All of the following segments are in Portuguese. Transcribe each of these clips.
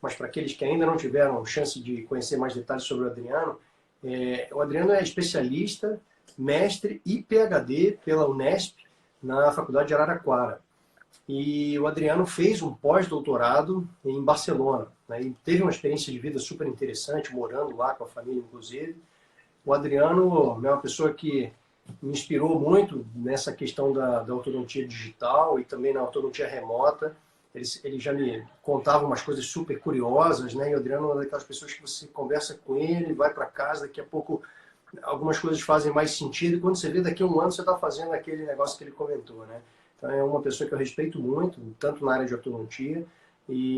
mas para aqueles que ainda não tiveram chance de conhecer mais detalhes sobre o Adriano é especialista, mestre e PhD pela Unesp, na Faculdade de Araraquara. E o Adriano fez um pós-doutorado em Barcelona, né? E teve uma experiência de vida super interessante, morando lá com a família, inclusive. O Adriano é uma pessoa que me inspirou muito nessa questão da ortodontia digital e também na ortodontia remota. Ele já me contava umas coisas super curiosas, né? E o Adriano é uma daquelas pessoas que você conversa com ele, vai para casa, daqui a pouco algumas coisas fazem mais sentido, e quando você vê, daqui a um ano você está fazendo aquele negócio que ele comentou, né? Então é uma pessoa que eu respeito muito, tanto na área de ortodontia,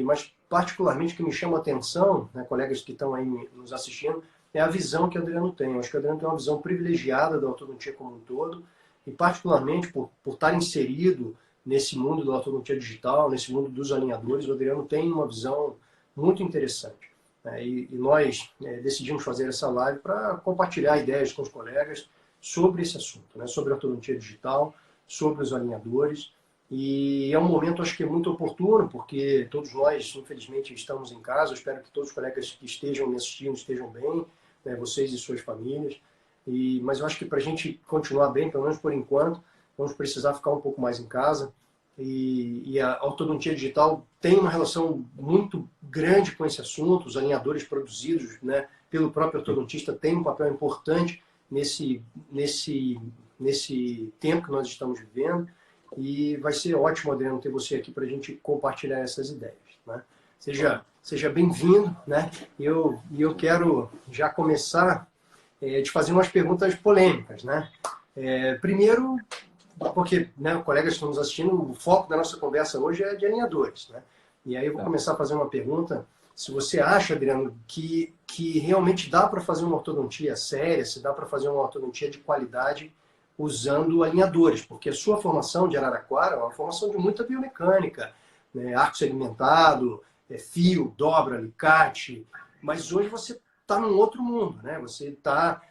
mas particularmente o que me chama a atenção, né, colegas que estão aí nos assistindo, é a visão que o Adriano tem. Eu acho que o Adriano tem uma visão privilegiada da ortodontia como um todo, e particularmente por estar inserido nesse mundo da ortodontia digital, nesse mundo dos alinhadores, o Adriano tem uma visão muito interessante. E nós decidimos fazer essa live para compartilhar ideias com os colegas sobre esse assunto, né, sobre a ortodontia digital, sobre os alinhadores. E é um momento, acho que é muito oportuno, porque todos nós, infelizmente, estamos em casa. Eu espero que todos os colegas que estejam me assistindo estejam bem, né, vocês e suas famílias. Mas eu acho que para a gente continuar bem, pelo menos por enquanto, vamos precisar ficar um pouco mais em casa. E a ortodontia digital tem uma relação muito grande com esse assunto. Os alinhadores produzidos, né, pelo próprio ortodontista têm um papel importante nesse tempo que nós estamos vivendo. E vai ser ótimo, Adriano, ter você aqui para a gente compartilhar essas ideias, né? Seja bem-vindo, né? E eu quero já começar te fazer umas perguntas polêmicas, né? Primeiro, porque, né, colegas que estão nos assistindo, o foco da nossa conversa hoje é de alinhadores, né? E aí eu vou começar a fazer uma pergunta. Se você acha, Adriano, que realmente dá para fazer uma ortodontia séria, se dá para fazer uma ortodontia de qualidade usando alinhadores, porque a sua formação de Araraquara é uma formação de muita biomecânica, né? Arco segmentado, fio, dobra, alicate, mas hoje você está num outro mundo, né? Você está...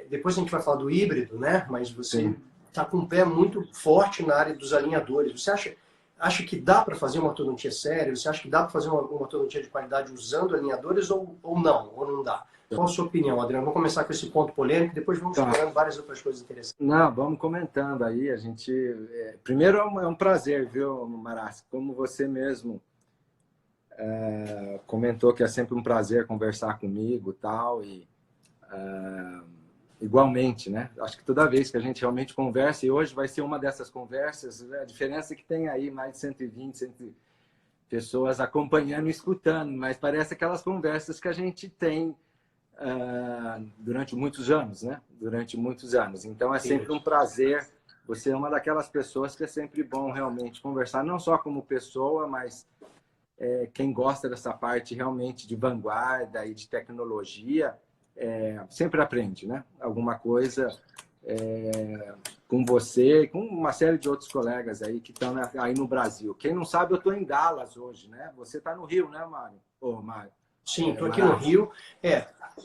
depois a gente vai falar do híbrido, né? Mas você está com um pé muito forte na área dos alinhadores. Você acha que dá para fazer uma ortodontia séria? Você acha que dá para fazer uma ortodontia de qualidade usando alinhadores ou não? Ou não dá? Qual a sua opinião, Adriano? Vamos começar com esse ponto polêmico, depois vamos explorando várias outras coisas interessantes. Não, vamos comentando aí. A gente... Primeiro, é um prazer, viu, Marassi? Como você mesmo comentou que é sempre um prazer conversar comigo tal, e igualmente, né? Acho que toda vez que a gente realmente conversa, e hoje vai ser uma dessas conversas, né? A diferença é que tem aí mais de 120 pessoas acompanhando e escutando, mas parece aquelas conversas que a gente tem durante muitos anos, né? Durante muitos anos. Então é sempre um prazer. Você é uma daquelas pessoas que é sempre bom realmente conversar, não só como pessoa, mas quem gosta dessa parte realmente de vanguarda e de tecnologia, sempre aprende, né? Alguma coisa com você e com uma série de outros colegas aí que estão aí no Brasil. Quem não sabe, eu estou em Dallas hoje, né? Você está no Rio, né, Mário? Mário. Sim, estou aqui no Rio.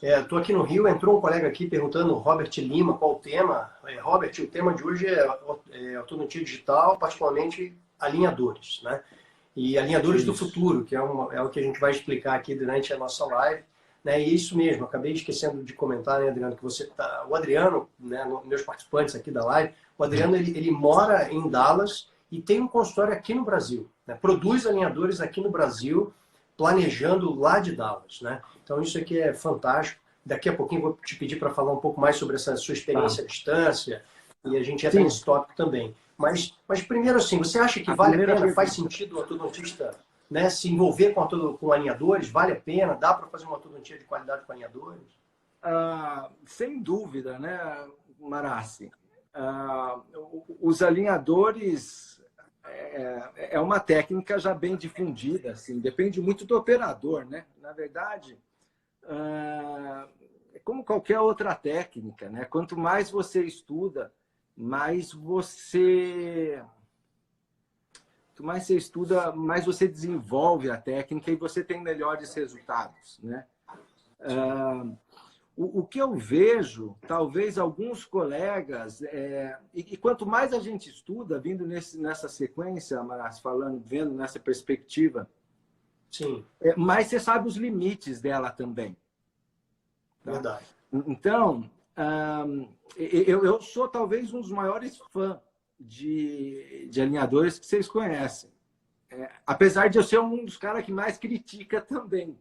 Estou aqui no Rio. Entrou um colega aqui perguntando, Robert Lima, qual o tema. Robert, o tema de hoje é ortodontia digital, particularmente alinhadores, né? E alinhadores do futuro, que é o que a gente vai explicar aqui durante a nossa live. Né? E isso mesmo, acabei esquecendo de comentar, né, Adriano, que o Adriano, né, meus participantes aqui da live, o Adriano ele mora em Dallas e tem um consultório aqui no Brasil, né? Produz alinhadores aqui no Brasil, planejando lá de Dallas, né? Então isso aqui é fantástico. Daqui a pouquinho vou te pedir para falar um pouco mais sobre essa sua experiência à distância e a gente entra nesse tópico também. Mas primeiro assim, você acha que vale a pena, faz sentido o ortodontista, né, se envolver com alinhadores? Vale a pena? Dá para fazer uma ortodontia de qualidade com alinhadores? Sem dúvida, né, Marassi? Os alinhadores é uma técnica já bem difundida, assim, depende muito do operador, né? Na verdade, é como qualquer outra técnica, né? Quanto mais você estuda, mais você desenvolve a técnica e você tem melhores resultados, né? O que eu vejo, talvez alguns colegas, e quanto mais a gente estuda, vindo nessa sequência, Marassi, vendo nessa perspectiva Sim. Mas você sabe os limites dela também. Tá? Verdade. Então, eu sou talvez um dos maiores fãs de alinhadores que vocês conhecem. Apesar de eu ser um dos caras que mais critica também.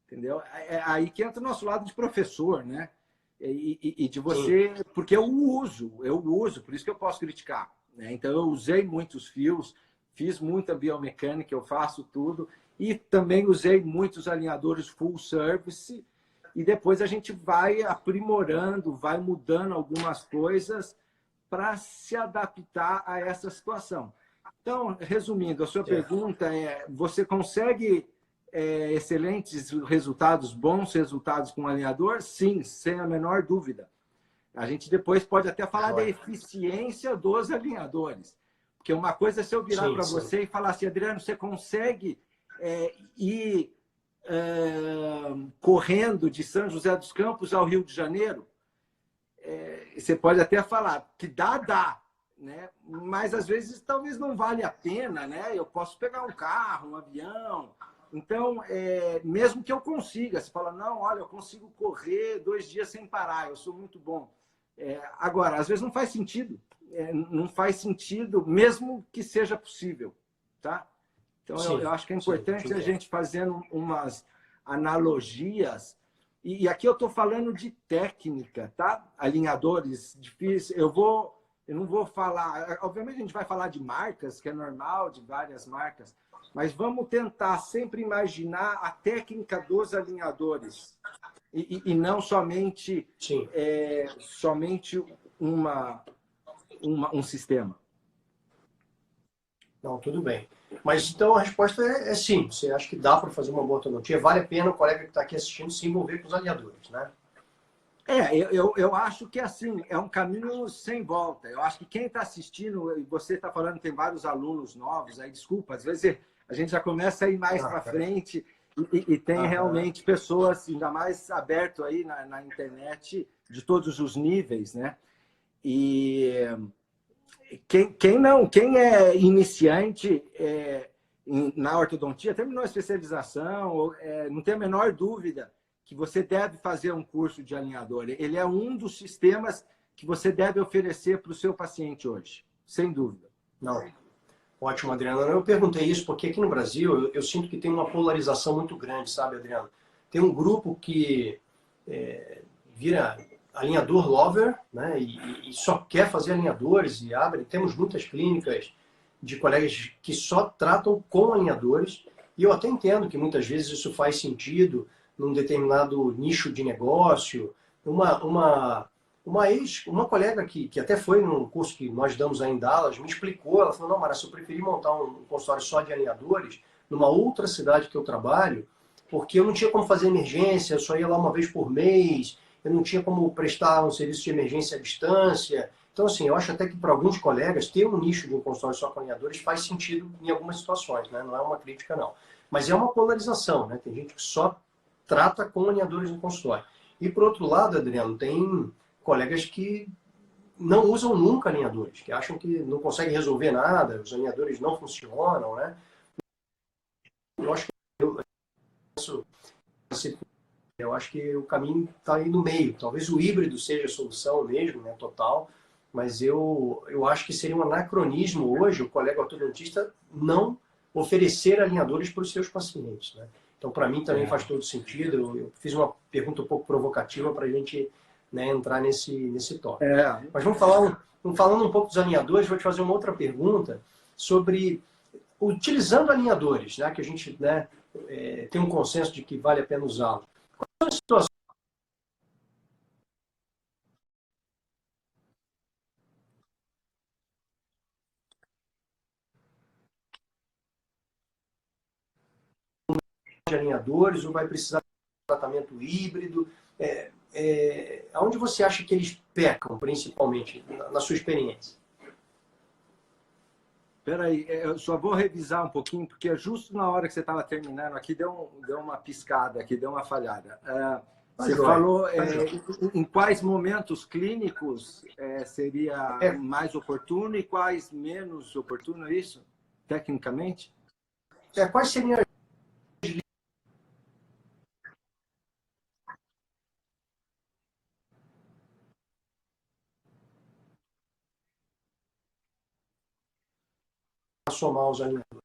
Entendeu? É aí que entra o nosso lado de professor, né? E de você... Sim. Porque eu uso, por isso que eu posso criticar. Né? Então, eu usei muitos fios, fiz muita biomecânica, eu faço tudo. E também usei muitos alinhadores full service. E depois a gente vai aprimorando, vai mudando algumas coisas para se adaptar a essa situação. Então, resumindo, a sua pergunta é: você consegue excelentes resultados, bons resultados com o alinhador? Sim, sem a menor dúvida. A gente depois pode até falar da eficiência dos alinhadores. Porque uma coisa é se eu virar para você e falar assim: Adriano, você consegue ir correndo de São José dos Campos ao Rio de Janeiro? Você pode até falar que dá, né? Mas às vezes talvez não vale a pena, né? Eu posso pegar um carro, um avião. Então, mesmo que eu consiga, você fala: não, olha, eu consigo correr 2 dias sem parar, eu sou muito bom. Agora, às vezes não faz sentido. Não faz sentido, mesmo que seja possível, tá? Então, eu acho que é importante a gente fazendo umas analogias. E aqui eu estou falando de técnica, tá? Alinhadores difíceis. Eu não vou falar... Obviamente, a gente vai falar de marcas, que é normal, de várias marcas. Mas vamos tentar sempre imaginar a técnica dos alinhadores. E não somente, somente um sistema. Não, tudo bem. Mas então a resposta é sim. Você acha que dá para fazer uma boa ortodontia? Vale a pena o colega que está aqui assistindo se envolver com os alinhadores, né? Eu acho que assim, é um caminho sem volta. Eu acho que quem está assistindo, e você está falando, tem vários alunos novos, aí desculpa, às vezes a gente já começa a ir mais para frente e tem realmente pessoas, ainda mais aberto aí na internet, de todos os níveis, né? E quem é iniciante na ortodontia, terminou a especialização, não tem a menor dúvida que você deve fazer um curso de alinhador. Ele é um dos sistemas que você deve oferecer para o seu paciente hoje, sem dúvida. Não. Ótimo, Adriano. Eu perguntei isso porque aqui no Brasil eu sinto que tem uma polarização muito grande, sabe, Adriano? Tem um grupo que vira alinhador lover, né, e só quer fazer alinhadores e abre. Temos muitas clínicas de colegas que só tratam com alinhadores, e eu até entendo que muitas vezes isso faz sentido num determinado nicho de negócio. Uma colega que até foi num curso que nós damos aí em Dallas, me explicou, ela falou: não, Márcio, eu preferi montar um consultório só de alinhadores numa outra cidade que eu trabalho, porque eu não tinha como fazer emergência, eu só ia lá uma vez por mês, eu não tinha como prestar um serviço de emergência à distância. Então, assim, eu acho até que para alguns colegas ter um nicho de um consultório só com alinhadores faz sentido em algumas situações, né? Não é uma crítica, não. Mas é uma polarização, né? Tem gente que só trata com alinhadores no consultório. E, por outro lado, Adriano, tem colegas que não usam nunca alinhadores, que acham que não conseguem resolver nada, os alinhadores não funcionam, né? Eu acho que o caminho está aí no meio. Talvez o híbrido seja a solução mesmo, né, total, mas eu acho que seria um anacronismo hoje o colega ortodontista não oferecer alinhadores para os seus pacientes, né? Então, para mim, também faz todo sentido. Eu fiz uma pergunta um pouco provocativa para a gente, né, entrar nesse tópico. Mas falando um pouco dos alinhadores, vou te fazer uma outra pergunta sobre utilizando alinhadores, né, que a gente, né, tem um consenso de que vale a pena usá-los. Quais são as situações de alinhadores ou vai precisar de um tratamento híbrido? Aonde você acha que eles pecam, principalmente, na sua experiência? Espera aí, eu só vou revisar um pouquinho, porque justo na hora que você estava terminando aqui, deu uma piscada, aqui deu uma falhada. Você falou em quais momentos clínicos seria mais oportuno e quais menos oportuno, é isso? Tecnicamente? Quais seriam somar os alinhadores.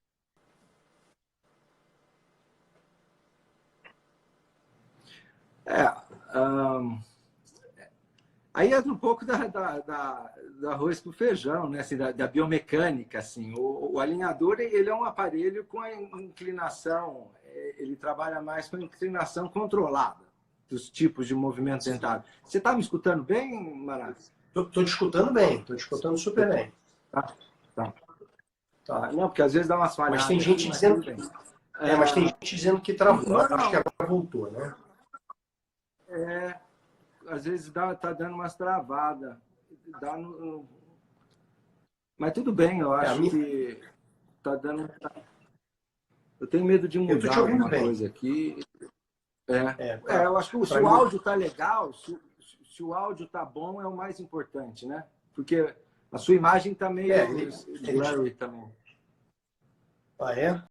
Aí é um pouco do arroz com feijão, né? Assim, da biomecânica. Assim. O alinhador ele é um aparelho com a inclinação, ele trabalha mais com a inclinação controlada dos tipos de movimento dentário. Você está me escutando bem, Marassi? Estou te escutando bem, estou te escutando super bem. Tá. Não, porque às vezes dá umas falhadas. Mas tem gente aqui, dizendo que... mas tem gente dizendo que travou. Não. Acho que agora voltou, né? Às vezes tá dando umas travadas. Mas tudo bem, eu acho que tá dando... Eu tenho medo de mudar alguma coisa aqui. Eu acho que se o áudio tá legal, se o áudio tá bom, é o mais importante, né? Porque a sua imagem tá meio blurry também. Ah, é?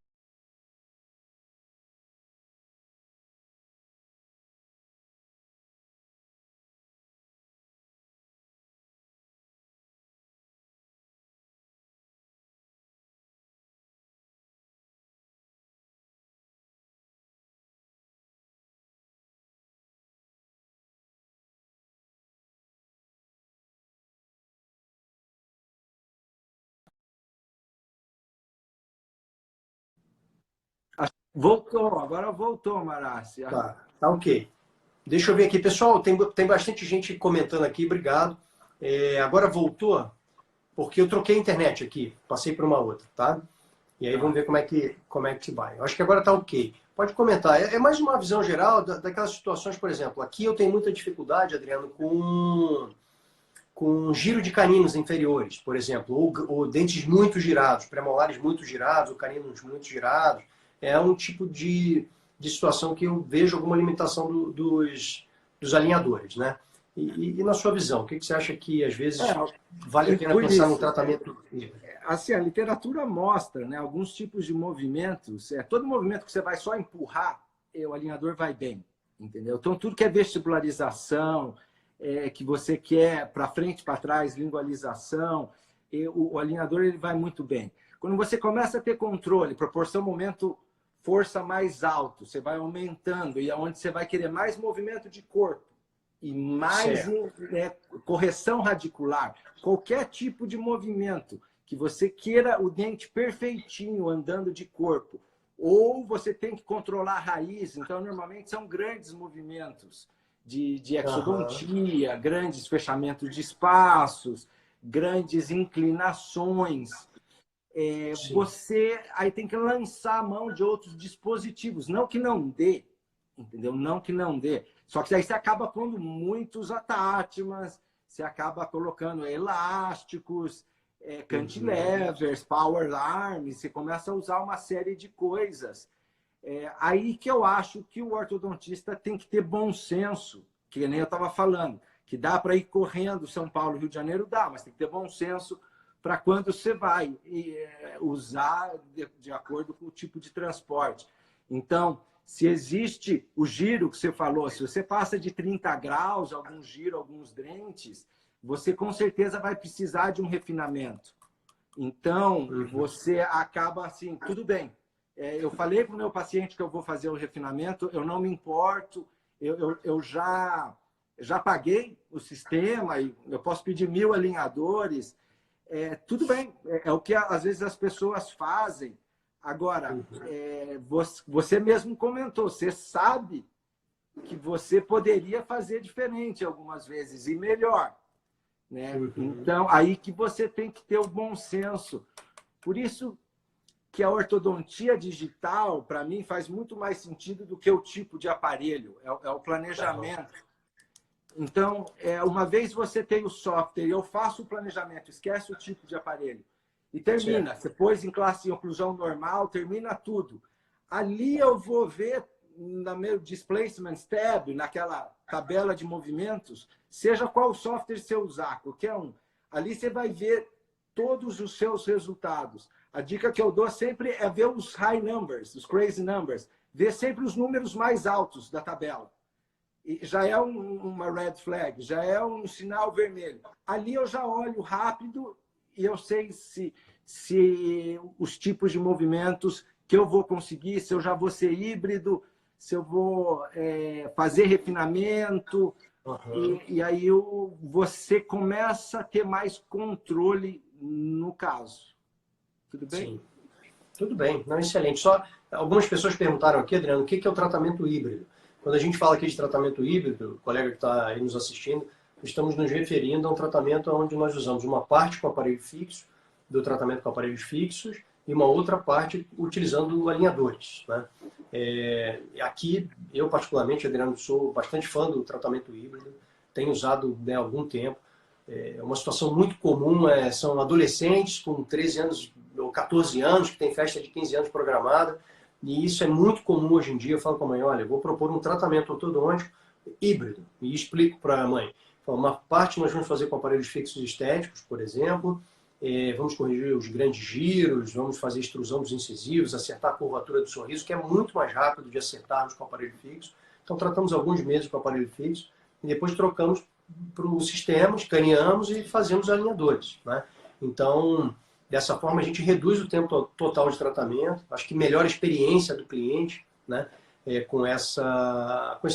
Voltou, agora voltou, Marassi. Tá ok. Deixa eu ver aqui. Pessoal, tem bastante gente comentando aqui, obrigado. Agora voltou, porque eu troquei a internet aqui, passei para uma outra, tá? E aí vamos ver como é que vai. Eu acho que agora tá ok. Pode comentar. É mais uma visão geral daquelas situações, por exemplo, aqui eu tenho muita dificuldade, Adriano, com giro de caninos inferiores, por exemplo, ou dentes muito girados, premolares muito girados, ou caninos muito girados. É um tipo de situação que eu vejo alguma limitação dos alinhadores, né? E na sua visão, o que você acha que às vezes vale a pena pensar no tratamento? Assim, a literatura mostra, né, alguns tipos de movimentos. Todo movimento que você vai só empurrar, o alinhador vai bem, entendeu? Então, tudo que é vestibularização, que você quer para frente, para trás, lingualização, o alinhador ele vai muito bem. Quando você começa a ter controle, proporção, momento, força mais alto, você vai aumentando, e é onde você vai querer mais movimento de corpo e mais correção radicular, qualquer tipo de movimento que você queira o dente perfeitinho andando de corpo, ou você tem que controlar a raiz, então normalmente são grandes movimentos de exodontia, grandes fechamentos de espaços, grandes inclinações. Você aí tem que lançar a mão de outros dispositivos, não que não dê, entendeu? Não que não dê. Só que aí você acaba pondo muitos attachments, você acaba colocando elásticos, cantilevers, power arms, você começa a usar uma série de coisas. Aí que eu acho que o ortodontista tem que ter bom senso, que nem eu estava falando, que dá para ir correndo São Paulo, Rio de Janeiro, dá, mas tem que ter bom senso para quando você vai usar de acordo com o tipo de transporte. Então, se existe o giro que você falou, se você passa de 30 graus, algum giro, alguns dentes, você com certeza vai precisar de um refinamento. Então, você acaba assim, tudo bem. Eu falei para o meu paciente que eu vou fazer o refinamento, eu não me importo, eu já paguei o sistema, e eu posso pedir 1000 alinhadores, tudo bem, é o que às vezes as pessoas fazem. Agora, você mesmo comentou, você sabe que você poderia fazer diferente algumas vezes e melhor, né? Então, aí que você tem que ter o bom senso. Por isso que a ortodontia digital, para mim, faz muito mais sentido do que o tipo de aparelho, é o planejamento. Então, uma vez você tem o software, eu faço o planejamento, esquece o tipo de aparelho, e termina. Você pôs em classe de oclusão normal, termina tudo. Ali eu vou ver, no meu displacement tab, naquela tabela de movimentos, seja qual software você usar, qualquer um. Ali você vai ver todos os seus resultados. A dica que eu dou sempre é ver os high numbers, os crazy numbers. Ver sempre os números mais altos da tabela. E já é uma red flag, já é um sinal vermelho. Ali eu já olho rápido e eu sei se se os tipos de movimentos que eu vou conseguir, se eu já vou ser híbrido, se eu vou fazer refinamento. E aí você começa a ter mais controle no caso. Tudo bem? Sim. Tudo bem, não, excelente. Só algumas pessoas perguntaram aqui, Adriano, o que é o tratamento híbrido? Quando a gente fala aqui de tratamento híbrido, o colega que está aí nos assistindo, estamos nos referindo a um tratamento onde nós usamos uma parte com aparelho fixo, do tratamento com aparelhos fixos, e uma outra parte utilizando alinhadores, né? Aqui, eu particularmente, Adriano, sou bastante fã do tratamento híbrido, tenho usado há algum tempo. É uma situação muito comum, são adolescentes com 13 anos ou 14 anos, que tem festa de 15 anos programada, e isso é muito comum hoje em dia. Eu falo com a mãe, olha, eu vou propor um tratamento ortodôntico híbrido, e explico para a mãe. Uma parte nós vamos fazer com aparelhos fixos estéticos, por exemplo, vamos corrigir os grandes giros, vamos fazer extrusão dos incisivos, acertar a curvatura do sorriso, que é muito mais rápido de acertarmos com o aparelho fixo. Então tratamos alguns meses com o aparelho fixo, e depois trocamos para o sistema, escaneamos e fazemos alinhadores, né? Então, dessa forma, a gente reduz o tempo total de tratamento, acho que melhora a experiência do cliente, né? Com esse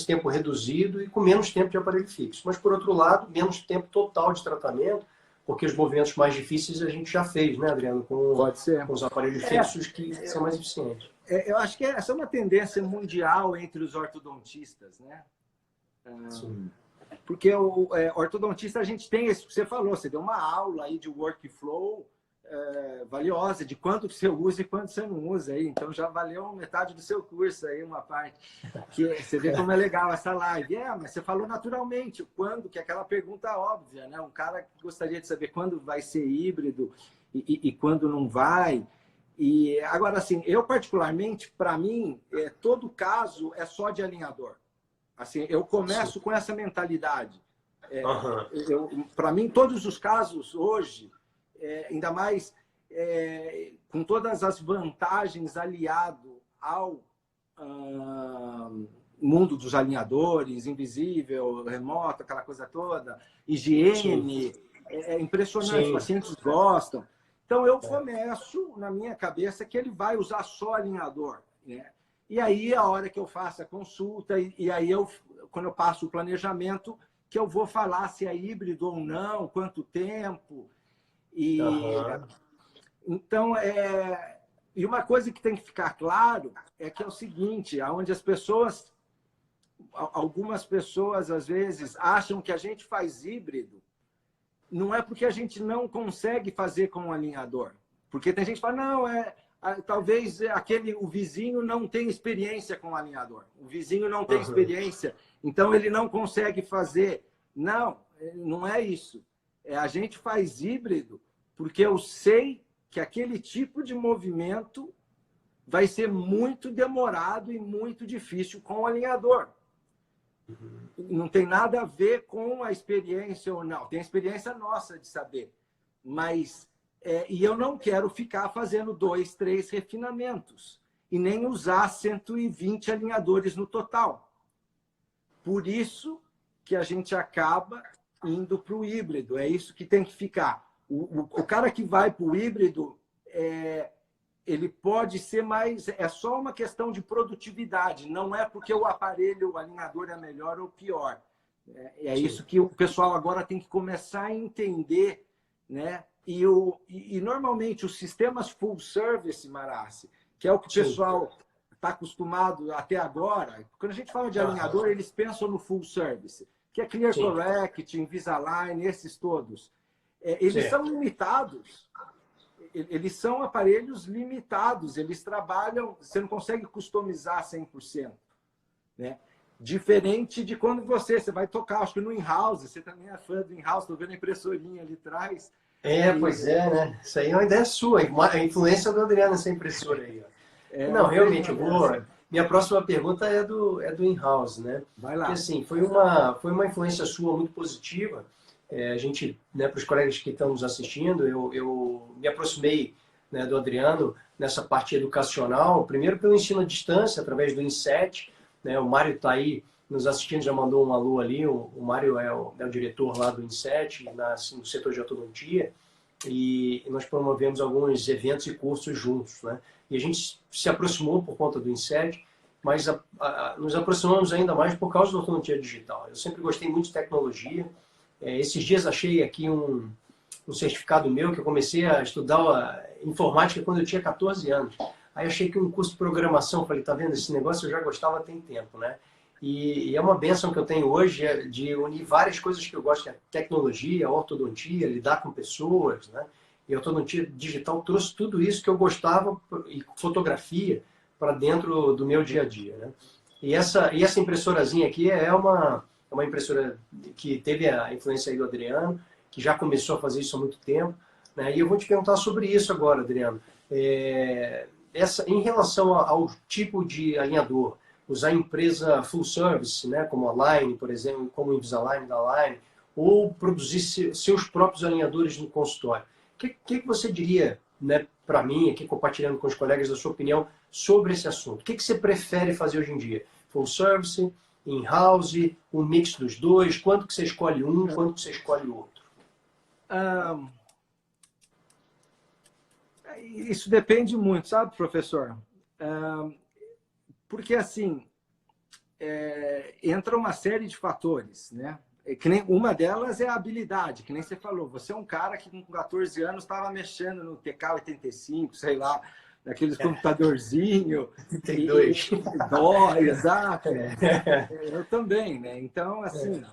tempo reduzido e com menos tempo de aparelho fixo. Mas, por outro lado, menos tempo total de tratamento, porque os movimentos mais difíceis a gente já fez, né, Adriano? Pode ser. Com os aparelhos fixos que são mais eficientes. Eu acho que essa é uma tendência mundial entre os ortodontistas, né? Sim. Porque o ortodontista, a gente tem isso que você falou, você deu uma aula aí de workflow valiosa, de quanto que você usa e quanto você não usa aí. Então já valeu metade do seu curso aí, uma parte. Que você vê como é legal essa live. Mas você falou naturalmente, quando, que é aquela pergunta óbvia, né? Um cara que gostaria de saber quando vai ser híbrido e quando não vai. E agora, assim, eu particularmente, para mim, todo caso é só de alinhador. Assim, eu começo com essa mentalidade. Para mim, todos os casos hoje, ainda mais com todas as vantagens aliado ao mundo dos alinhadores, invisível, remoto, aquela coisa toda, higiene, é impressionante, os pacientes gostam. Então, eu começo na minha cabeça que ele vai usar só alinhador, né? E aí, a hora que eu faço a consulta, e aí, quando eu passo o planejamento, que eu vou falar se é híbrido ou não, quanto tempo. Então, e uma coisa que tem que ficar claro é que é o seguinte, onde algumas pessoas, às vezes, acham que a gente faz híbrido, não é porque a gente não consegue fazer com o alinhador. Porque tem gente que fala, não, talvez o vizinho não tenha experiência com o alinhador. O vizinho não tem experiência, então ele não consegue fazer. Não, não é isso. A gente faz híbrido porque eu sei que aquele tipo de movimento vai ser muito demorado e muito difícil com o alinhador. Não tem nada a ver com a experiência ou não. Tem a experiência nossa de saber. Mas... e eu não quero ficar fazendo 2, 3 refinamentos e nem usar 120 alinhadores no total. Por isso que a gente acaba indo para o híbrido. É isso que tem que ficar. O cara que vai para o híbrido, ele pode ser mais... É só uma questão de produtividade. Não é porque o aparelho, o alinhador é melhor ou pior. Isso que o pessoal agora tem que começar a entender, né? E normalmente os sistemas full service, Marassi, que é o que o pessoal está acostumado até agora, quando a gente fala de alinhador, eles pensam no full service, que é Clear Correct, Invisalign, esses todos. Eles são limitados, eles são aparelhos limitados, eles trabalham, você não consegue customizar 100%, né? Diferente de quando você vai tocar, acho que no in-house, você também é fã do in-house, estou vendo a impressorinha ali atrás. Pois né? Isso aí é uma ideia sua, a influência do Adriano nessa impressora aí. Não, realmente, minha próxima pergunta é do in-house, né? Vai lá. Porque, assim, foi uma influência sua muito positiva. A gente, né, para os colegas que estão nos assistindo, eu me aproximei, né, do Adriano nessa parte educacional, primeiro pelo ensino à distância, através do INSET, né? O Mário está aí nos assistindo, já mandou um alô ali. O Mário é o diretor lá do INSET, no setor de ortodontia. e nós promovemos alguns eventos e cursos juntos, né? E a gente se aproximou por conta do INSEAD, mas nos aproximamos ainda mais por causa do Ortodontia Digital. Eu sempre gostei muito de tecnologia. Esses dias achei aqui um certificado meu, que eu comecei a estudar informática quando eu tinha 14 anos. Aí achei que um curso de programação, falei, tá vendo, esse negócio eu já gostava tem tempo, né? E é uma bênção que eu tenho hoje de unir várias coisas que eu gosto, que é tecnologia, ortodontia, lidar com pessoas, né? E a ortodontia digital trouxe tudo isso que eu gostava, e fotografia, para dentro do meu dia a dia, né? E essa impressorazinha aqui é uma impressora que teve a influência aí do Adriano, que já começou a fazer isso há muito tempo, né? E eu vou te perguntar sobre isso agora, Adriano. Em relação ao tipo de alinhador, usar empresa full service, né, como a Line, por exemplo, como o Invisalign da Line, ou produzir seus próprios alinhadores no consultório. O que você diria, né, para mim, aqui compartilhando com os colegas, da sua opinião sobre esse assunto? O que você prefere fazer hoje em dia? Full service, in-house, um mix dos dois? Quanto que você escolhe um, quanto que você escolhe o outro? Isso depende muito, sabe, professor? Porque, assim, entra uma série de fatores, né? Que nem, uma delas é a habilidade, que nem você falou. Você é um cara que com 14 anos estava mexendo no TK-85, sei lá, naqueles computadorzinhos. 32. Dó, exato. Eu também, né? Então, assim,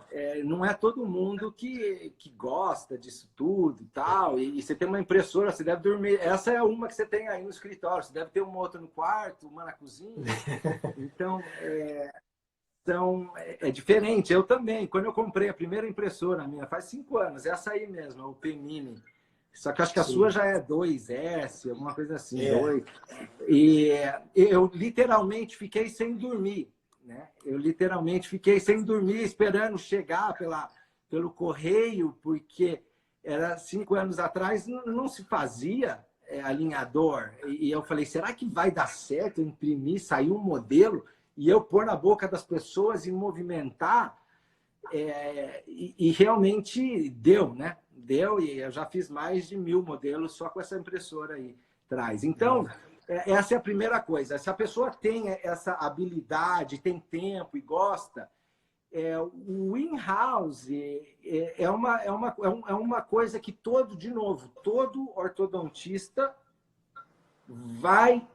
não é todo mundo que gosta disso tudo e tal. E você tem uma impressora, você deve dormir. Essa é uma que você tem aí no escritório. Você deve ter uma outra no quarto, uma na cozinha. Então, é diferente. Eu também. Quando eu comprei a primeira impressora minha, faz 5 anos, essa aí mesmo, o P-Mini. Só que acho que a sua já é 2S, alguma coisa assim, 2. E eu literalmente fiquei sem dormir, né? Eu literalmente fiquei sem dormir, esperando chegar pelo correio, porque era 5 anos atrás, não se fazia alinhador. E eu falei, será que vai dar certo eu imprimir, sair um modelo e eu pôr na boca das pessoas e movimentar? E realmente deu, né? Deu, e eu já fiz mais de 1000 modelos só com essa impressora aí atrás. Então, essa é a primeira coisa. Se a pessoa tem essa habilidade, tem tempo e gosta, o in-house é uma coisa que de novo, todo ortodontista vai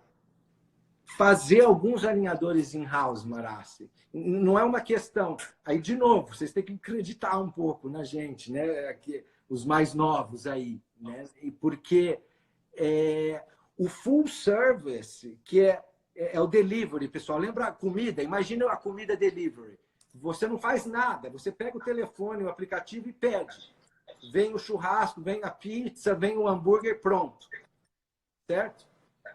fazer alguns alinhadores in-house, Marassi. Não é uma questão. Aí, de novo, vocês têm que acreditar um pouco na gente, né? Os mais novos aí, né? Porque o full service, que é o delivery, pessoal. Lembra a comida? Imagina a comida delivery. Você não faz nada, você pega o telefone, o aplicativo e pede. Vem o churrasco, vem a pizza, vem o hambúrguer, pronto. Certo?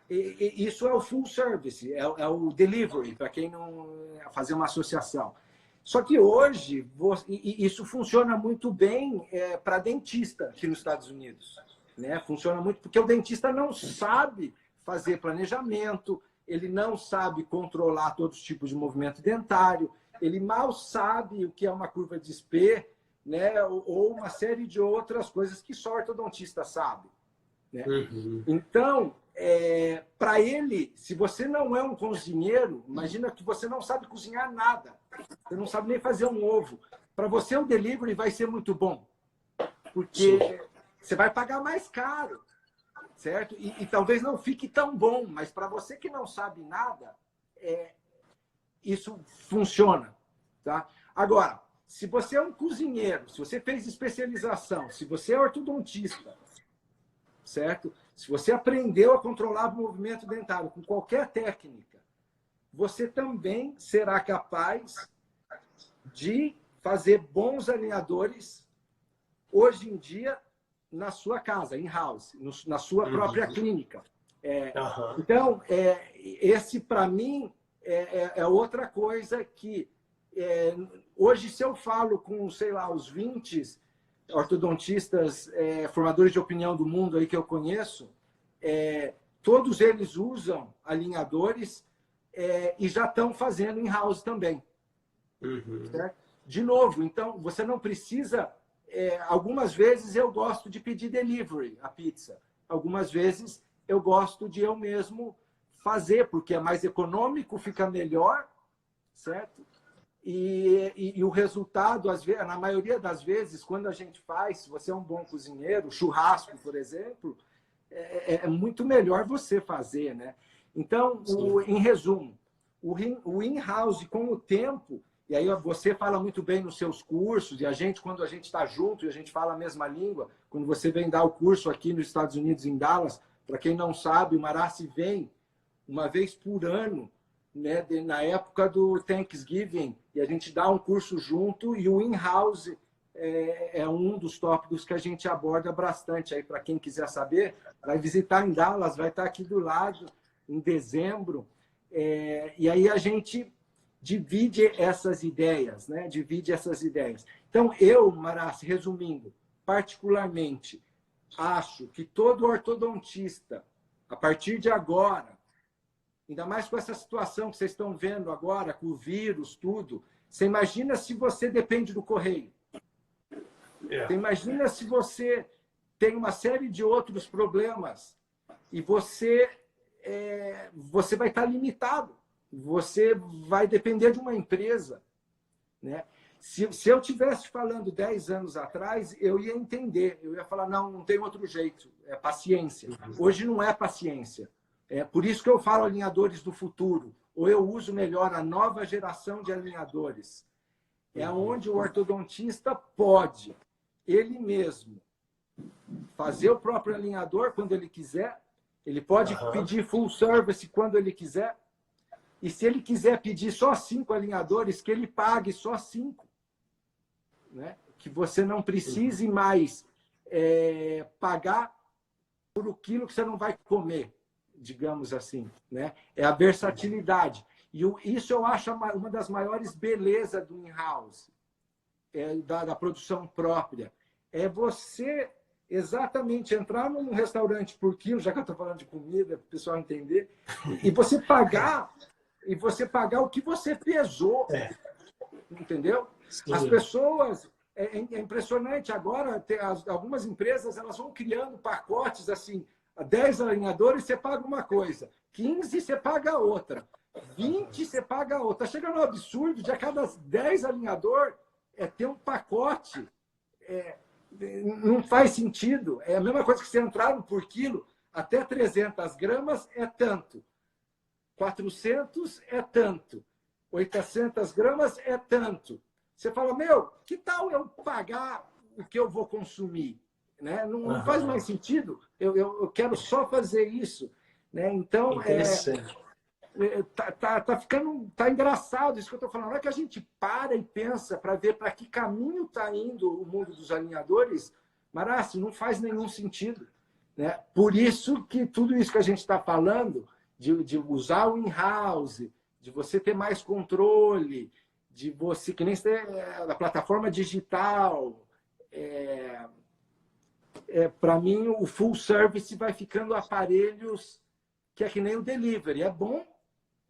Isso é o full service, é o delivery, para quem não fazer uma associação. Só que hoje, isso funciona muito bem para dentista aqui nos Estados Unidos. Né? Funciona muito porque o dentista não sabe fazer planejamento, ele não sabe controlar todos os tipos de movimento dentário, ele mal sabe o que é uma curva de Spee, né? Ou uma série de outras coisas que só o ortodontista sabe. Né? Uhum. Então, para ele, se você não é um cozinheiro, imagina que você não sabe cozinhar nada, você não sabe nem fazer um ovo. Para você, o delivery vai ser muito bom, porque você vai pagar mais caro, certo? E talvez não fique tão bom, mas para você que não sabe nada, isso funciona. Tá? Agora, se você é um cozinheiro, se você fez especialização, se você é ortodontista, certo? Se você aprendeu a controlar o movimento dentário com qualquer técnica, você também será capaz de fazer bons alinhadores hoje em dia na sua casa, in-house, na sua própria clínica. Então, esse para mim é outra coisa que hoje, se eu falo com, sei lá, os 20 ortodontistas, formadores de opinião do mundo aí que eu conheço, todos eles usam alinhadores e já estão fazendo in-house também. Certo? De novo, então, você não precisa algumas vezes eu gosto de pedir delivery, a pizza. Algumas vezes eu gosto de eu mesmo fazer, porque é mais econômico, fica melhor, certo? E o resultado, na maioria das vezes, quando a gente faz, se você é um bom cozinheiro, churrasco, por exemplo, é muito melhor você fazer, né? Então, em resumo, o in-house, com o tempo, e aí você fala muito bem nos seus cursos, e a gente, quando a gente está junto e a gente fala a mesma língua, quando você vem dar o curso aqui nos Estados Unidos, em Dallas, para quem não sabe, o Marassi vem uma vez por ano, né, na época do Thanksgiving, e a gente dá um curso junto, e o in-house é um dos tópicos que a gente aborda bastante. Aí, para quem quiser saber, vai visitar em Dallas, vai estar aqui do lado, em dezembro, e aí a gente divide essas ideias, né? Divide essas ideias. Então, eu, Marassi, resumindo, particularmente, acho que todo ortodontista, a partir de agora, ainda mais com essa situação que vocês estão vendo agora, com o vírus, tudo, você imagina se você depende do correio. Você imagina se você tem uma série de outros problemas e você vai estar limitado. Você vai depender de uma empresa, né? Se eu tivesse falando 10 anos atrás, eu ia entender. Eu ia falar, não tem outro jeito. É paciência. Hoje não é paciência. É por isso que eu falo alinhadores do futuro. Ou eu uso melhor a nova geração de alinhadores. É onde o ortodontista pode, ele mesmo, fazer o próprio alinhador quando ele quiser. Ele pode pedir full service quando ele quiser. E se ele quiser pedir só 5 alinhadores, que ele pague só 5. Né? Que você não precise mais pagar por o quilo que você não vai comer, digamos assim. Né? É a versatilidade. E isso eu acho uma das maiores belezas do in-house, da produção própria. É você exatamente entrar num restaurante por quilo, já que eu estou falando de comida, para o pessoal entender, e você pagar o que você pesou. Entendeu? Sim. As pessoas... É impressionante agora, algumas empresas elas vão criando pacotes assim, 10 alinhadores você paga uma coisa, 15 você paga outra, 20 você paga outra. Chega no absurdo de a cada 10 alinhador ter um pacote. Não faz sentido. É a mesma coisa que você entrar por quilo, até 300 gramas é tanto, 400 é tanto, 800 gramas é tanto. Você fala, que tal eu pagar o que eu vou consumir? Né? Não faz mais sentido. Eu quero só fazer isso. Né? Então, tá engraçado isso que eu estou falando. Na hora que a gente para e pensa para ver para que caminho está indo o mundo dos alinhadores, Marassi, não faz nenhum sentido. Né? Por isso que tudo isso que a gente está falando, de usar o in-house, de você ter mais controle, de você, que nem a plataforma digital, para mim, o full service vai ficando aparelhos que é que nem o delivery. É bom,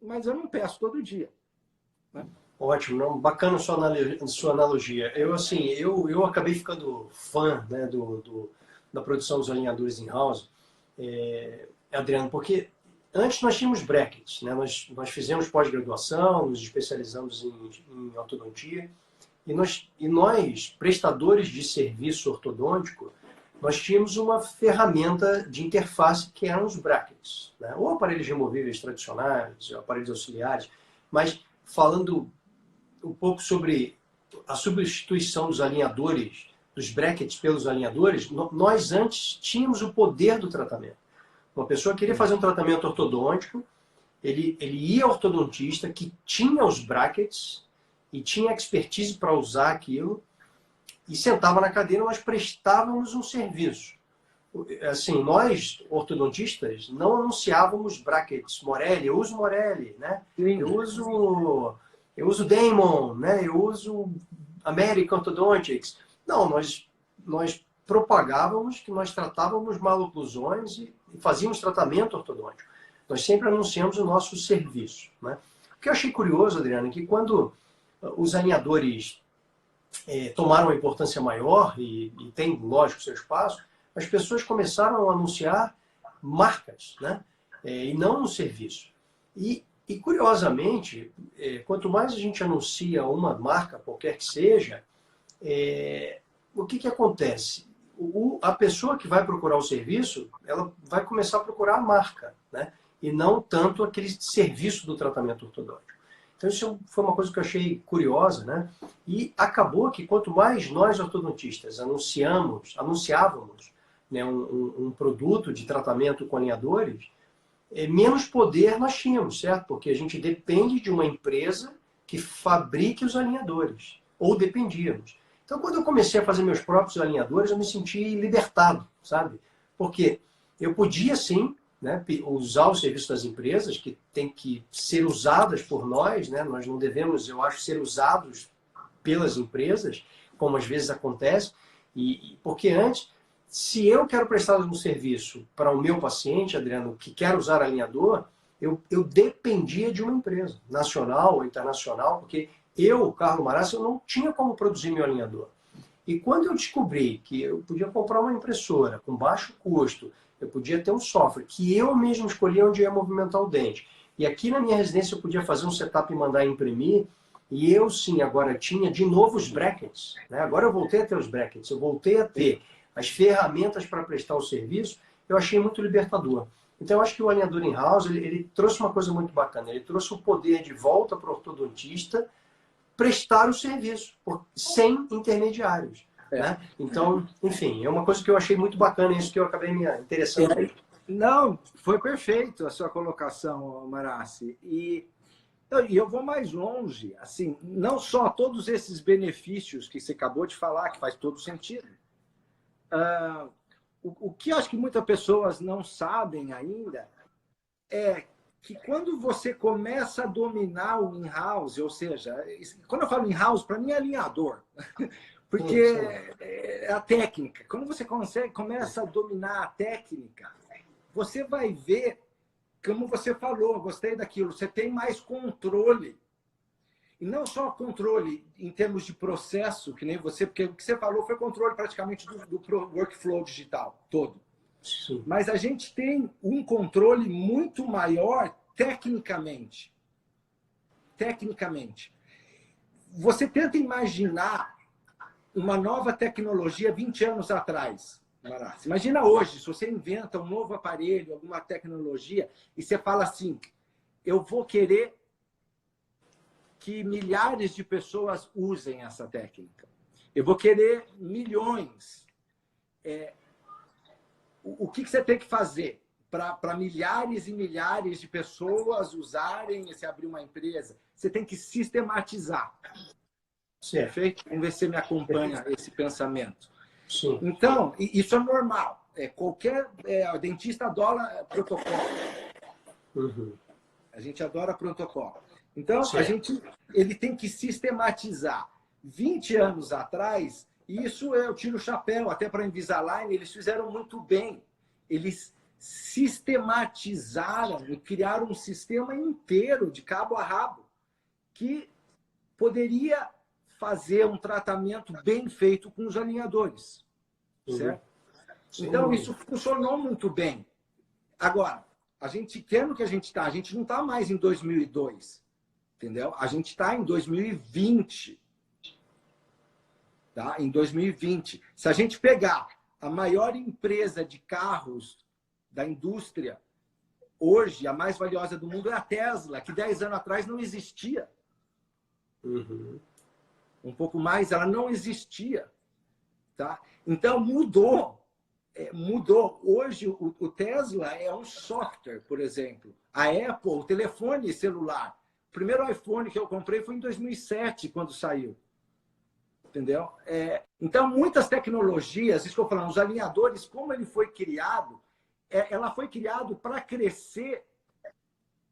mas eu não peço todo dia. Né? Ótimo, não, bacana sua analogia. Eu acabei ficando fã, né, da produção dos alinhadores in-house, Adriano, porque antes nós tínhamos brackets, né? Nós fizemos pós-graduação, nos especializamos em ortodontia, e nós, prestadores de serviço ortodôntico, nós tínhamos uma ferramenta de interface que eram os brackets, né? Ou aparelhos removíveis tradicionais, ou aparelhos auxiliares, mas falando um pouco sobre a substituição dos alinhadores, dos brackets pelos alinhadores, nós antes tínhamos o poder do tratamento. Uma pessoa queria fazer um tratamento ortodôntico, ele ia ao ortodontista que tinha os brackets e tinha expertise para usar aquilo e sentava na cadeira, nós prestávamos um serviço. Assim, nós, ortodontistas, não anunciávamos brackets. Morelli, eu uso Morelli, né? Eu uso Damon, né? Eu uso American Orthodontics. Não, nós propagávamos que nós tratávamos maloclusões e fazíamos tratamento ortodôntico. Nós sempre anunciamos o nosso serviço. Né? O que eu achei curioso, Adriano, é que quando os alinhadores tomaram uma importância maior e tem, lógico, seu espaço, as pessoas começaram a anunciar marcas, né? E não um serviço. E curiosamente, quanto mais a gente anuncia uma marca, qualquer que seja, o que acontece? A pessoa que vai procurar o serviço, ela vai começar a procurar a marca, né? E não tanto aquele serviço do tratamento ortodôntico. Então isso foi uma coisa que eu achei curiosa, né? E acabou que quanto mais nós ortodontistas anunciávamos, né, um produto de tratamento com alinhadores, menos poder nós tínhamos, certo? Porque a gente depende de uma empresa que fabrique os alinhadores, ou dependíamos. Então, quando eu comecei a fazer meus próprios alinhadores, eu me senti libertado, sabe? Porque eu podia, sim, né, usar o serviço das empresas, que tem que ser usadas por nós, né? Nós não devemos, eu acho, ser usados pelas empresas, como às vezes acontece, porque antes, se eu quero prestar um serviço para o meu paciente, Adriano, que quer usar alinhador, eu dependia de uma empresa, nacional ou internacional, porque eu, Carlos Marassi, eu não tinha como produzir meu alinhador. E quando eu descobri que eu podia comprar uma impressora com baixo custo, eu podia ter um software que eu mesmo escolhia onde ia movimentar o dente, e aqui na minha residência eu podia fazer um setup e mandar imprimir, e eu sim agora tinha de novo os brackets, né? Agora eu voltei a ter os brackets, eu voltei a ter as ferramentas para prestar o serviço, eu achei muito libertador. Então eu acho que o alinhador in-house, ele trouxe uma coisa muito bacana, ele trouxe o poder de volta para o ortodontista prestar o serviço, sem intermediários. Né? Então, enfim, é uma coisa que eu achei muito bacana, isso que eu acabei me interessando. Não, foi perfeito a sua colocação, Marassi. E eu vou mais longe, assim, não só todos esses benefícios que você acabou de falar, que faz todo sentido. O que eu acho que muitas pessoas não sabem ainda é que quando você começa a dominar o in-house, ou seja, quando eu falo in-house, para mim é alinhador, porque é a técnica. Quando você começa a dominar a técnica, você vai ver, como você falou, gostei daquilo, você tem mais controle. E não só controle em termos de processo, que nem você, porque o que você falou foi controle praticamente do workflow digital todo. Sim. Mas a gente tem um controle muito maior tecnicamente. Tecnicamente. Você tenta imaginar uma nova tecnologia 20 anos atrás. Marassi. Imagina hoje, se você inventa um novo aparelho, alguma tecnologia, e você fala assim, eu vou querer que milhares de pessoas usem essa técnica. Eu vou querer milhões. O que você tem que fazer para milhares e milhares de pessoas usarem e se abrir uma empresa? Você tem que sistematizar. Perfeito? Vamos ver se você me acompanha esse pensamento. Sim. Então, isso é normal. Qualquer dentista adora protocolo. Uhum. A gente adora protocolo. Então, ele tem que sistematizar. 20 anos atrás, isso eu tiro o chapéu, até para a Invisalign, eles fizeram muito bem. Eles sistematizaram e criaram um sistema inteiro, de cabo a rabo, que poderia fazer um tratamento bem feito com os alinhadores. Certo? Então, isso funcionou muito bem. Agora, a gente quer no que a gente está. A gente não está mais em 2002. Entendeu? A gente está em 2020. Tá? Em 2020. Se a gente pegar a maior empresa de carros da indústria, hoje, a mais valiosa do mundo é a Tesla, que 10 anos atrás não existia. Uhum. Um pouco mais, ela não existia. Tá? Então, mudou. Mudou. Hoje, o Tesla é um software, por exemplo. A Apple, o telefone celular. O primeiro iPhone que eu comprei foi em 2007, quando saiu. Entendeu? Então, muitas tecnologias, isso que eu falo, os alinhadores, como ele foi criado, ela foi criado para crescer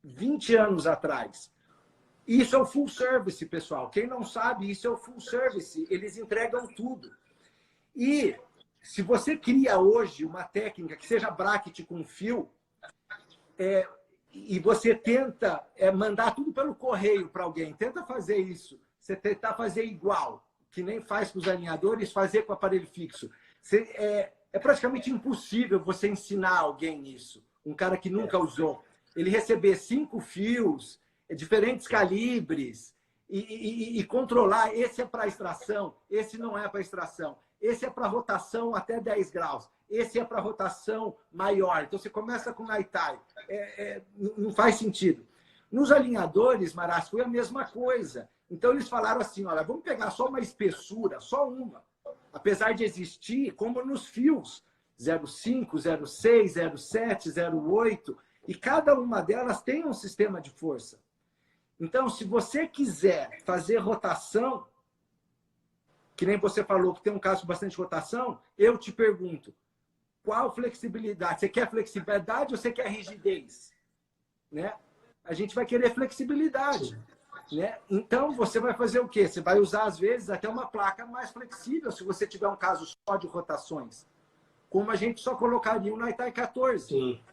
20 anos atrás. Isso é o full service, pessoal. Quem não sabe, isso é o full service. Eles entregam tudo. E se você cria hoje uma técnica que seja bracket com fio, e você tenta mandar tudo pelo correio para alguém, tenta fazer isso, você tentar fazer igual. que nem faz com os alinhadores, fazer com o aparelho fixo. É praticamente impossível você ensinar alguém isso. Um cara que nunca usou. Ele receber 5 fios, diferentes calibres, e controlar. Esse é para extração, esse não é para extração. Esse é para rotação até 10 graus. Esse é para rotação maior. Então, você começa com Naitai. Não faz sentido. Nos alinhadores, Marasco, foi a mesma coisa. Então, eles falaram assim, olha, vamos pegar só uma espessura, só uma. Apesar de existir, como nos fios, 0,5, 0,6, 0,7, 0,8, e cada uma delas tem um sistema de força. Então, se você quiser fazer rotação, que nem você falou que tem um caso de bastante rotação, eu te pergunto, qual flexibilidade? Você quer flexibilidade ou você quer rigidez? Né? A gente vai querer flexibilidade. Né? Então, você vai fazer o quê? Você vai usar, às vezes, até uma placa mais flexível, se você tiver um caso só de rotações. Como a gente só colocaria um Naitai 14. Sim.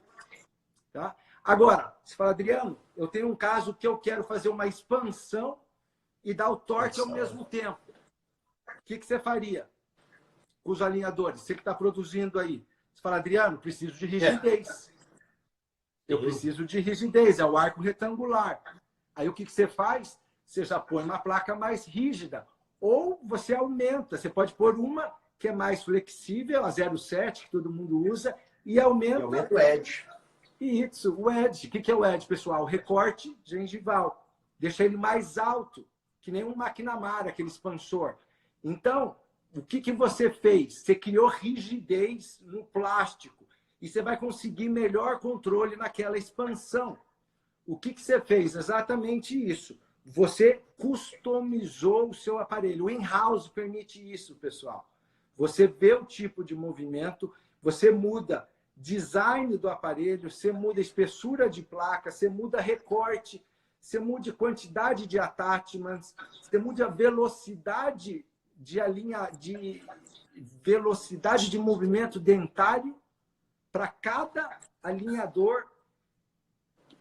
Tá? Agora, você fala, Adriano, eu tenho um caso que eu quero fazer uma expansão e dar o torque ao mesmo tempo. O que você faria com os alinhadores? Você que está produzindo aí. Você fala, Adriano, preciso de rigidez. Eu preciso de rigidez, é o arco retangular. Aí o que você faz? Você já põe uma placa mais rígida. Ou você aumenta. Você pode pôr uma que é mais flexível, a 0,7, que todo mundo usa, e aumenta o edge. Isso, o edge. O que é o edge, pessoal? O recorte gengival. Deixa ele mais alto, que nem um McNamara, aquele expansor. Então, o que você fez? Você criou rigidez no plástico. E você vai conseguir melhor controle naquela expansão. O que você fez? Exatamente isso. Você customizou o seu aparelho. O in-house permite isso, pessoal. Você vê o tipo de movimento, você muda design do aparelho, você muda espessura de placa, você muda recorte, você muda quantidade de attachments, você muda a velocidade velocidade de movimento dentário para cada alinhador.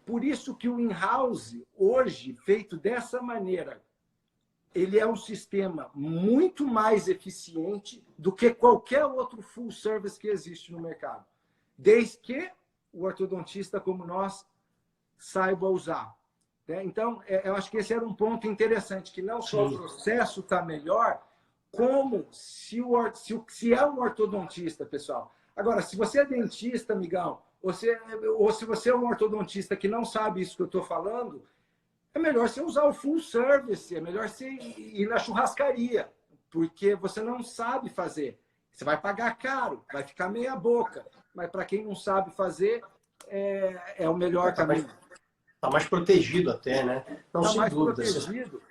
Por isso que o in-house, hoje, feito dessa maneira, ele é um sistema muito mais eficiente do que qualquer outro full service que existe no mercado. Desde que o ortodontista, como nós, saiba usar. Então, eu acho que esse era um ponto interessante, que não só o processo está melhor, como se é um ortodontista, pessoal. Agora, se você é dentista, amigão, ou se você é um ortodontista que não sabe isso que eu estou falando, é melhor você usar o full service, é melhor você ir na churrascaria, porque você não sabe fazer. Você vai pagar caro, vai ficar meia boca, mas para quem não sabe fazer, é o melhor caminho. Está mais protegido até, né? Não, tá sem mais dúvida. Protegido.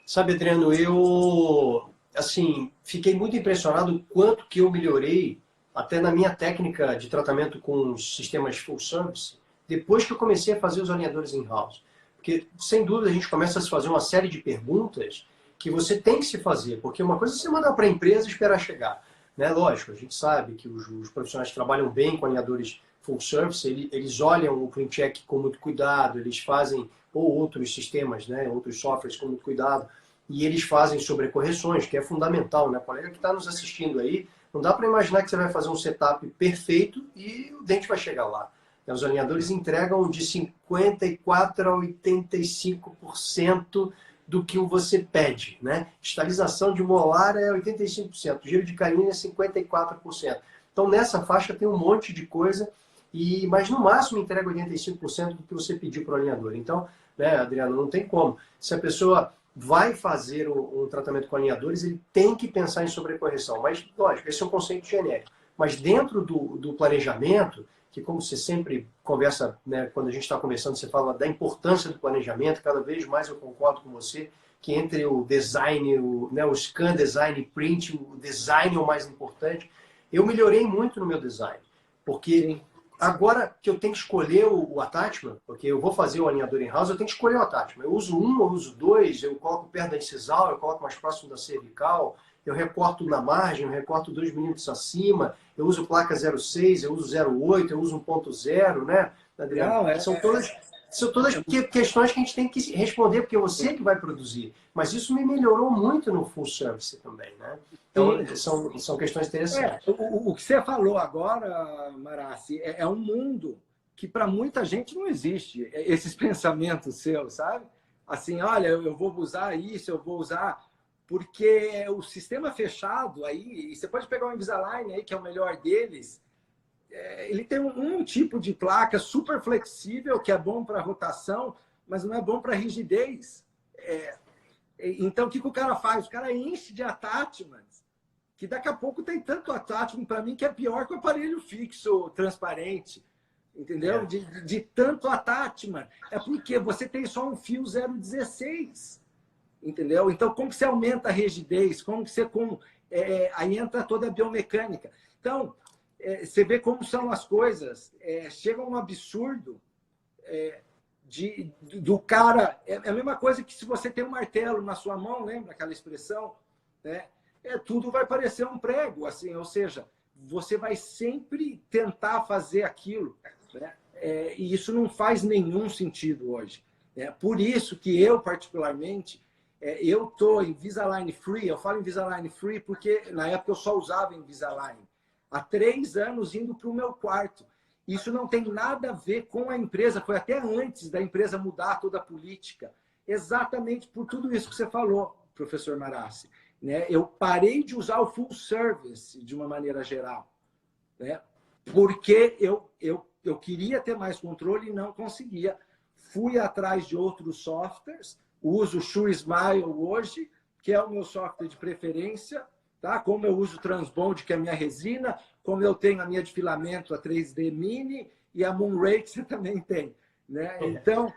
Sabe, Adriano, eu assim, fiquei muito impressionado o quanto que eu melhorei até na minha técnica de tratamento com os sistemas full service, depois que eu comecei a fazer os alinhadores in-house. Porque, sem dúvida, a gente começa a se fazer uma série de perguntas que você tem que se fazer, porque uma coisa é você mandar para a empresa e esperar chegar. Né? Lógico, a gente sabe que os profissionais que trabalham bem com alinhadores full service, eles olham o clean check com muito cuidado, eles fazem, ou outros sistemas, né? Outros softwares com muito cuidado, e eles fazem sobrecorreções, que é fundamental, né? O colega que está nos assistindo aí, não dá para imaginar que você vai fazer um setup perfeito e o dente vai chegar lá. Os alinhadores entregam de 54% a 85% do que você pede, né? Estabilização de molar é 85%, giro de canina é 54%. Então, nessa faixa tem um monte de coisa, mas no máximo entrega 85% do que você pediu para o alinhador. Então, né, Adriano, não tem como. Se a pessoa vai fazer um tratamento com alinhadores, ele tem que pensar em sobrecorreção. Mas, lógico, esse é um conceito genérico. Mas dentro do planejamento, que como você sempre conversa, né, quando a gente está conversando, você fala da importância do planejamento, cada vez mais eu concordo com você, que entre o design, o scan, design e print, o design é o mais importante. Eu melhorei muito no meu design, porque agora que eu tenho que escolher o attachment, porque eu vou fazer o alinhador in-house, eu tenho que escolher o attachment. Eu uso um, eu uso dois, eu coloco perto da incisal, eu coloco mais próximo da cervical, eu recorto na margem, eu recorto 2 milímetros acima, eu uso placa 0,6, eu uso 0,8, eu uso 1,0, né, Adriano? Não, São todas São todas questões que a gente tem que responder, porque você que vai produzir. Mas isso me melhorou muito no full service também, né? Então, são questões interessantes. O que você falou agora, Marassi, é um mundo que para muita gente não existe. Esses pensamentos seus, sabe? Assim, olha, eu vou usar isso, eu vou usar... Porque o sistema fechado aí, e você pode pegar o Invisalign aí, que é o melhor deles, ele tem um tipo de placa super flexível, que é bom para rotação, mas não é bom para rigidez. Então, o que o cara faz? O cara enche de attachments, que daqui a pouco tem tanto attachment para mim que é pior que o aparelho fixo transparente. Entendeu? De tanto attachment. É porque você tem só um fio 0,16. Entendeu? Então, como que você aumenta a rigidez? Como que você... aí entra toda a biomecânica. Então, você vê como são as coisas. Chega um absurdo do cara... É a mesma coisa que se você tem um martelo na sua mão, lembra aquela expressão? Né? Tudo vai parecer um prego, assim, ou seja, você vai sempre tentar fazer aquilo. Né? E isso não faz nenhum sentido hoje. Por isso que eu, particularmente, eu estou Invisalign Free. Eu falo Invisalign Free porque na época eu só usava Invisalign. Há 3 anos indo para o meu quarto. Isso não tem nada a ver com a empresa. Foi até antes da empresa mudar toda a política. Exatamente por tudo isso que você falou, professor Marassi. Né? Eu parei de usar o full service de uma maneira geral. Né? Porque eu queria ter mais controle e não conseguia. Fui atrás de outros softwares. Uso o Sure Smile hoje, que é o meu software de preferência. Tá? Como eu uso o Transbond, que é a minha resina, como eu tenho a minha de filamento, a 3D Mini, e a Moonray, que você também tem. Né? Então,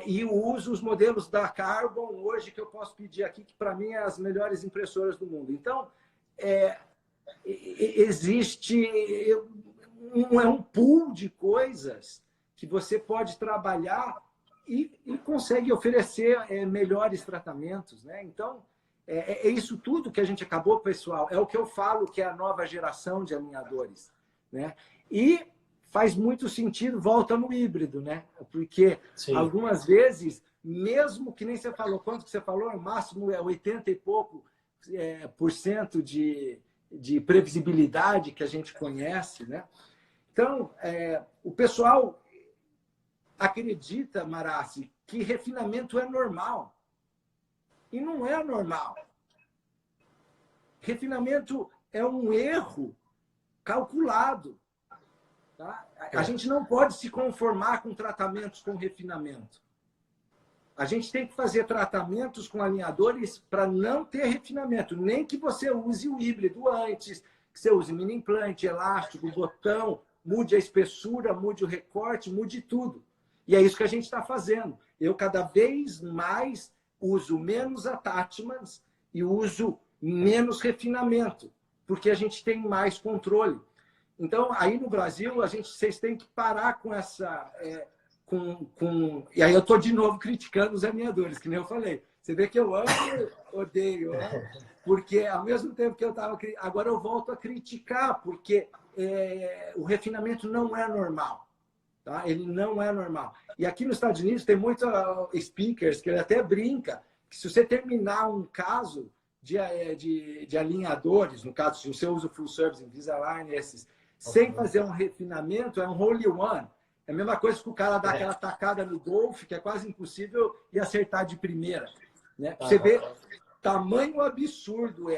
e eu uso os modelos da Carbon hoje, que eu posso pedir aqui, que para mim é as melhores impressoras do mundo. Então, existe um pool de coisas que você pode trabalhar e consegue oferecer melhores tratamentos. Né? Então, isso tudo que a gente acabou, pessoal, é o que eu falo que é a nova geração de alinhadores. Né? E faz muito sentido, volta no híbrido, né? Porque Sim. Algumas vezes, mesmo que nem você falou, quanto que você falou, o máximo é 80 e pouco % de previsibilidade que a gente conhece, né? Então, o pessoal acredita, Marassi, que refinamento é normal. E não é normal. Refinamento é um erro calculado. Tá? A gente não pode se conformar com tratamentos com refinamento. A gente tem que fazer tratamentos com alinhadores para não ter refinamento. Nem que você use o híbrido antes, que você use mini implante, elástico, botão, mude a espessura, mude o recorte, mude tudo. E é isso que a gente está fazendo. Eu cada vez mais uso menos attachments e uso menos refinamento, porque a gente tem mais controle. Então, aí no Brasil, vocês têm que parar com essa... E aí eu estou de novo criticando os alinhadores, que nem eu falei. Você vê que eu amo e odeio, né? Porque ao mesmo tempo que eu estava... Agora eu volto a criticar, porque o refinamento não é normal. Tá? Ele não é normal. E aqui nos Estados Unidos tem muitos speakers que ele até brinca que se você terminar um caso de alinhadores, no caso, se você usa o full service, Invisalign, esses, sem fazer um refinamento, é um hole in one. É a mesma coisa que o cara dá aquela tacada no golfe, que é quase impossível, e acertar de primeira. Né? Você vê tamanho absurdo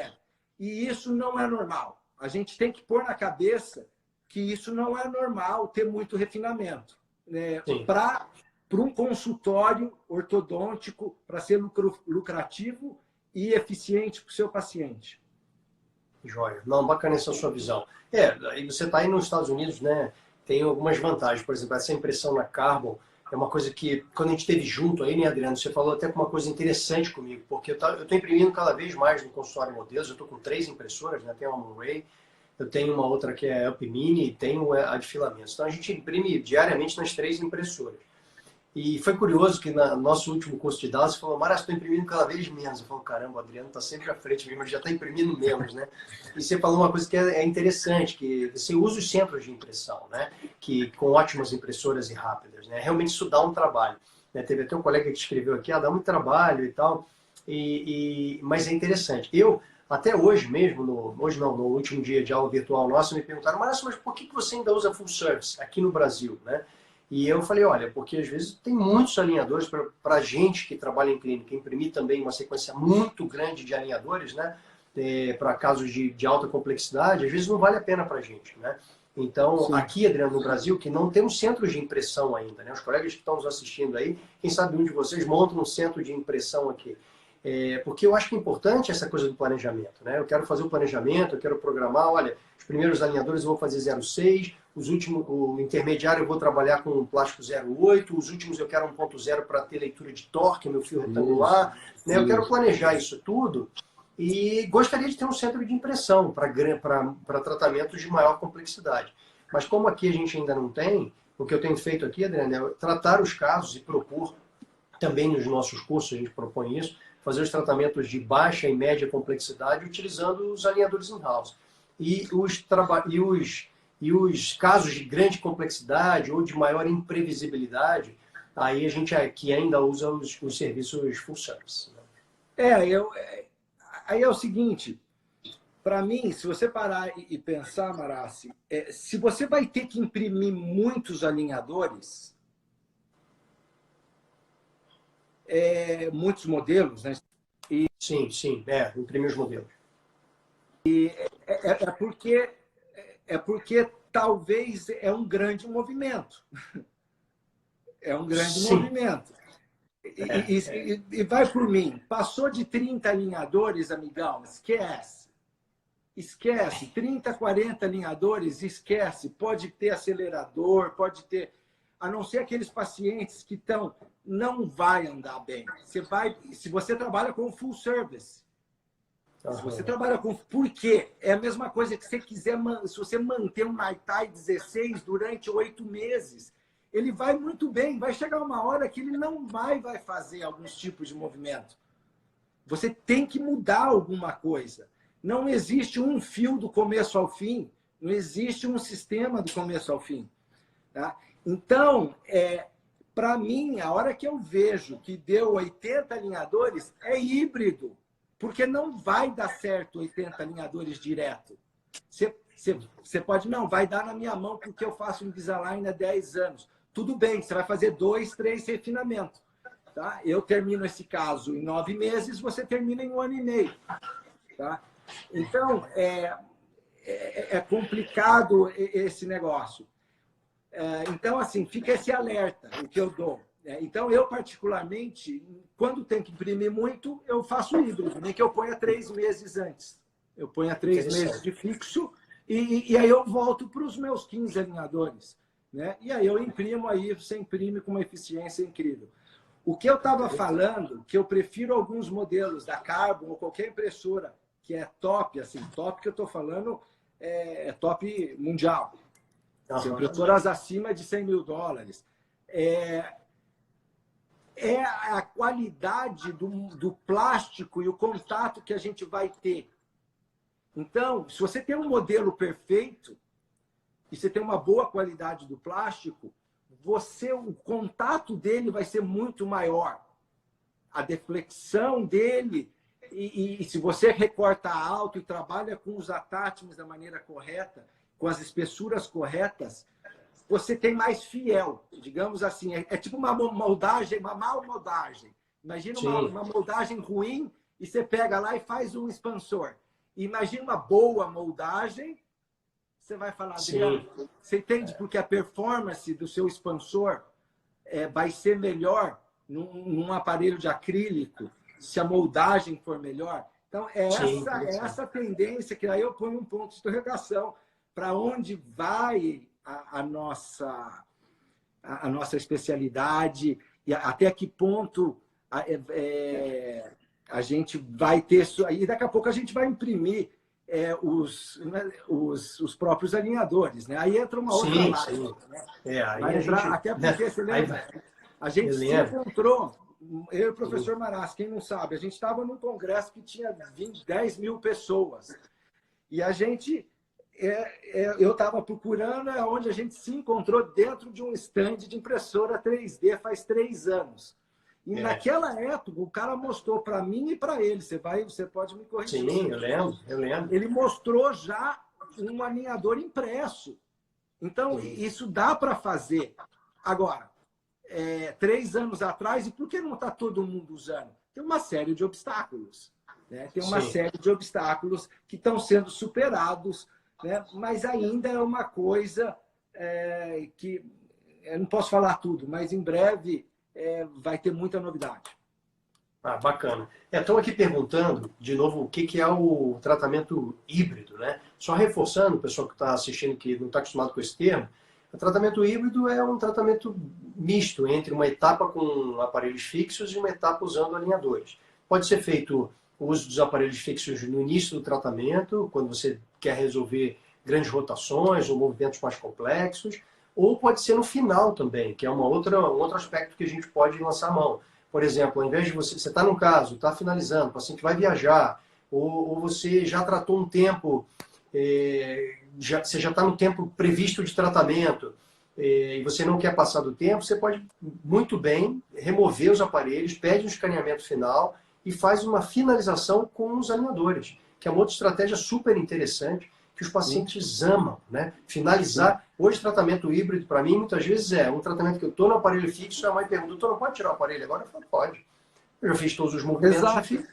E isso não é normal. A gente tem que pôr na cabeça que isso não é normal ter muito refinamento. Né? Para um consultório ortodôntico, para ser lucrativo e eficiente para o seu paciente. Joia. Não, bacana essa sua visão. E você está aí nos Estados Unidos, né? Tem algumas vantagens. Por exemplo, essa impressão na Carbon é uma coisa que, quando a gente esteve junto aí, né, Adriano? Você falou até com uma coisa interessante comigo, porque eu estou imprimindo cada vez mais no consultório modelos. Eu estou com 3 impressoras, né? Tem uma Moonray, eu tenho uma outra que é a Up Mini e tenho a de filamentos. Então, a gente imprime diariamente nas 3 impressoras. E foi curioso que no nosso último curso de Dallas, você falou, Mara, estou imprimindo cada vez menos. Eu falo, caramba, o Adriano está sempre à frente mesmo, ele já está imprimindo menos, né? E você falou uma coisa que é interessante, que você usa os centros de impressão, né? Que, com ótimas impressoras e rápidas, né? Realmente isso dá um trabalho. Né? Teve até um colega que escreveu aqui, dá muito trabalho e tal, mas é interessante. Eu, até hoje mesmo, hoje não, no último dia de aula virtual nossa, me perguntaram, mas por que você ainda usa full service aqui no Brasil, né? E eu falei, olha, porque às vezes tem muitos alinhadores para a gente que trabalha em clínica, imprimir também uma sequência muito grande de alinhadores, né? Para casos de alta complexidade, às vezes não vale a pena para a gente, né? Então, sim, aqui, Adriano, no Brasil, que não tem um centro de impressão ainda, né? Os colegas que estão nos assistindo aí, quem sabe um de vocês monta um centro de impressão aqui. Porque eu acho que é importante essa coisa do planejamento, né? Eu quero fazer o planejamento, eu quero programar, olha, os primeiros alinhadores eu vou fazer 0,6, os últimos, o intermediário eu vou trabalhar com plástico 0,8, os últimos eu quero 1,0 para ter leitura de torque, meu fio retangular, né? Eu quero planejar isso tudo e gostaria de ter um centro de impressão para tratamentos de maior complexidade. Mas como aqui a gente ainda não tem, o que eu tenho feito aqui, Adriano, é tratar os casos e propor, também nos nossos cursos a gente propõe isso, fazer os tratamentos de baixa e média complexidade utilizando os alinhadores in-house. E os casos de grande complexidade ou de maior imprevisibilidade, aí a gente aqui ainda usa os serviços full service. Né? Aí é o seguinte, para mim, se você parar e pensar, Marassi, se você vai ter que imprimir muitos alinhadores, muitos modelos, né? Sim, imprimir os modelos. E porque talvez é um grande movimento. É um grande movimento. E vai por mim. Passou de 30 alinhadores, amigão, esquece. Esquece. 30, 40 alinhadores, esquece. Pode ter acelerador, pode ter... A não ser aqueles pacientes que estão... Não vai andar bem. Se você trabalha com full service. Se você trabalha com... Por quê? É a mesma coisa que se você manter um Naitai 16 durante 8 meses, ele vai muito bem. Vai chegar uma hora que ele não vai fazer alguns tipos de movimento. Você tem que mudar alguma coisa. Não existe um fio do começo ao fim. Não existe um sistema do começo ao fim. Tá? Então, para mim, a hora que eu vejo que deu 80 alinhadores, é híbrido. Porque não vai dar certo 80 alinhadores direto. Você pode, não, vai dar na minha mão porque eu faço Invisalign há 10 anos. Tudo bem, você vai fazer 2, 3 refinamentos. Tá? Eu termino esse caso em 9 meses, você termina em 1 ano e meio. Tá? Então, é complicado esse negócio. Então, assim, fica esse alerta, o que eu dou. Então, eu, particularmente, quando tenho que imprimir muito, eu faço híbrido, nem que eu ponha 3 meses antes. Eu ponho 3 meses de fixo e aí eu volto para os meus 15 alinhadores. Né? E aí eu imprimo, aí você imprime com uma eficiência incrível. O que eu estava falando, que eu prefiro alguns modelos da Carbon ou qualquer impressora que é top, assim, top que eu estou falando é top mundial. Impressoras acima de $100 mil. É a qualidade do plástico e o contato que a gente vai ter. Então, se você tem um modelo perfeito e você tem uma boa qualidade do plástico, o contato dele vai ser muito maior. A deflexão dele, e se você recorta alto e trabalha com os attachments da maneira correta, com as espessuras corretas, você tem mais fiel, digamos assim. É tipo uma moldagem, uma mal moldagem. Imagina uma moldagem ruim e você pega lá e faz um expansor. Imagina uma boa moldagem, você vai falar, Adriano, você entende porque a performance do seu expansor vai ser melhor num aparelho de acrílico, se a moldagem for melhor? Então, essa tendência que aí eu ponho um ponto de interrogação para onde vai a nossa especialidade e até que ponto a gente vai ter isso. E daqui a pouco a gente vai imprimir os próprios alinhadores. Né? Aí entra uma outra live. Né? Até porque você lembra... A gente Eu se lembro. encontrou, eu e o professor Marassi, quem não sabe, a gente estava num congresso que tinha 10 mil pessoas. E a gente, eu estava procurando onde a gente se encontrou dentro de um stand de impressora 3D faz 3 anos. E naquela época, o cara mostrou para mim e para ele, você pode me corrigir. Sim, eu lembro. Ele mostrou já um alinhador impresso. Então, isso dá para fazer. Agora, 3 anos atrás, e por que não está todo mundo usando? Tem uma série de obstáculos. Né? Tem uma série de obstáculos que estão sendo superados, né? Mas ainda é uma coisa que... Eu não posso falar tudo, mas em breve vai ter muita novidade. Ah, bacana. Estão aqui perguntando, de novo, o que é o tratamento híbrido, né? Só reforçando, o pessoal que está assistindo que não está acostumado com esse termo, o tratamento híbrido é um tratamento misto entre uma etapa com aparelhos fixos e uma etapa usando alinhadores. Pode ser feito o uso dos aparelhos fixos no início do tratamento, quando você quer resolver grandes rotações ou movimentos mais complexos, ou pode ser no final também, que é um outro aspecto que a gente pode lançar a mão. Por exemplo, ao invés de você está num caso, está finalizando, o paciente vai viajar, ou você já tratou um tempo, você já está no tempo previsto de tratamento, e você não quer passar do tempo, você pode muito bem remover os aparelhos, pede um escaneamento final e faz uma finalização com os alinhadores, que é uma outra estratégia super interessante, que os pacientes amam, né? Finalizar. Hoje, tratamento híbrido, para mim, muitas vezes é um tratamento que eu estou no aparelho fixo, a mãe pergunta, doutor, não pode tirar o aparelho agora? Eu falo, pode. Eu já fiz todos os movimentos, já fiz.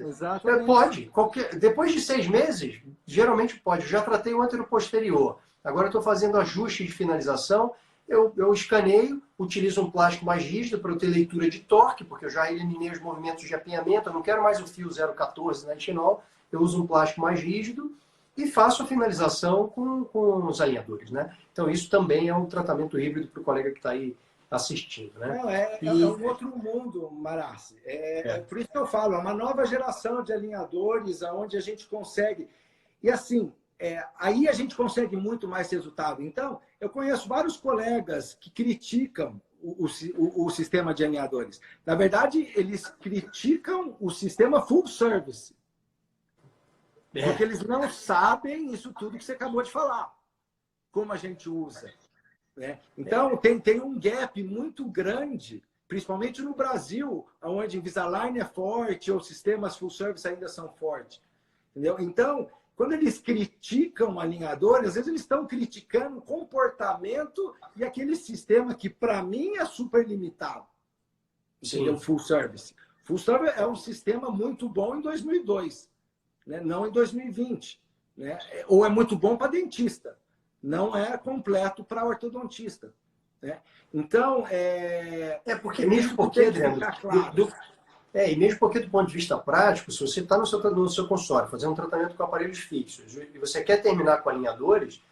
Pode. Depois de 6 meses, geralmente pode. Eu já tratei o anteroposterior. Agora eu estou fazendo ajuste de finalização. Eu escaneio, utilizo um plástico mais rígido para eu ter leitura de torque, porque eu já eliminei os movimentos de apinhamento. Eu não quero mais o fio 0,14 na retinol. Eu uso um plástico mais rígido e faço a finalização com os alinhadores, né? Então, isso também é um tratamento híbrido para o colega que está aí assistindo, né? Não, é um outro mundo, Marassi. Por isso que eu falo, é uma nova geração de alinhadores onde a gente consegue... E assim, aí a gente consegue muito mais resultado. Então, eu conheço vários colegas que criticam o sistema de alinhadores. Na verdade, eles criticam o sistema full service. Porque eles não sabem isso tudo que você acabou de falar, como a gente usa. Né? Então, tem um gap muito grande, principalmente no Brasil, onde Invisalign é forte, ou sistemas full service ainda são fortes. Entendeu? Então, quando eles criticam alinhadores, às vezes eles estão criticando o comportamento e aquele sistema que, para mim, é super limitado. Entendeu? Full service. Full service é um sistema muito bom em 2002. Né? Não em 2020. Né? Ou é muito bom para dentista, não é completo para ortodontista. Né? Então, porque mesmo porque, Adriano, e mesmo porque do ponto de vista prático, se você está no seu consultório fazendo um tratamento com aparelhos fixos e você quer terminar com alinhadores,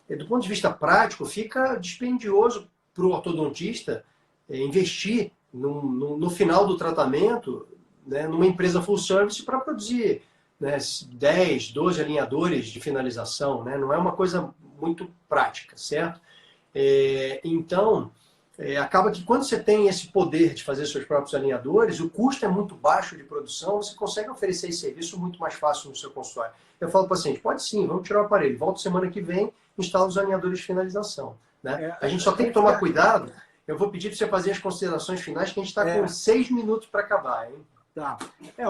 do ponto de vista prático, fica dispendioso para o ortodontista investir no final do tratamento, né, numa empresa full service para produzir, né, 10, 12 alinhadores de finalização, né? Não é uma coisa muito prática, certo? Então, acaba que quando você tem esse poder de fazer seus próprios alinhadores, o custo é muito baixo de produção, você consegue oferecer esse serviço muito mais fácil no seu consultório. Eu falo para o paciente, pode sim, vamos tirar o aparelho, volta semana que vem, instala os alinhadores de finalização. Né? A gente só tem que tomar cuidado, eu vou pedir para você fazer as considerações finais, que a gente está com 6 minutos para acabar, hein? Tá.